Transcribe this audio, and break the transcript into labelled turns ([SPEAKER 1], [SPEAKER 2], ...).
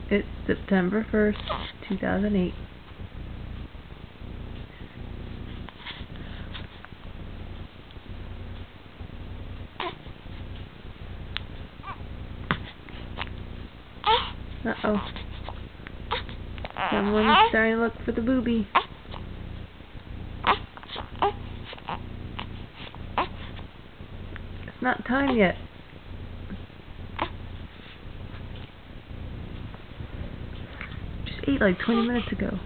[SPEAKER 1] It's September 1st, 2008. Uh-oh. Someone's starting to look for the booby. It's not time yet. Just ate like 20 minutes ago.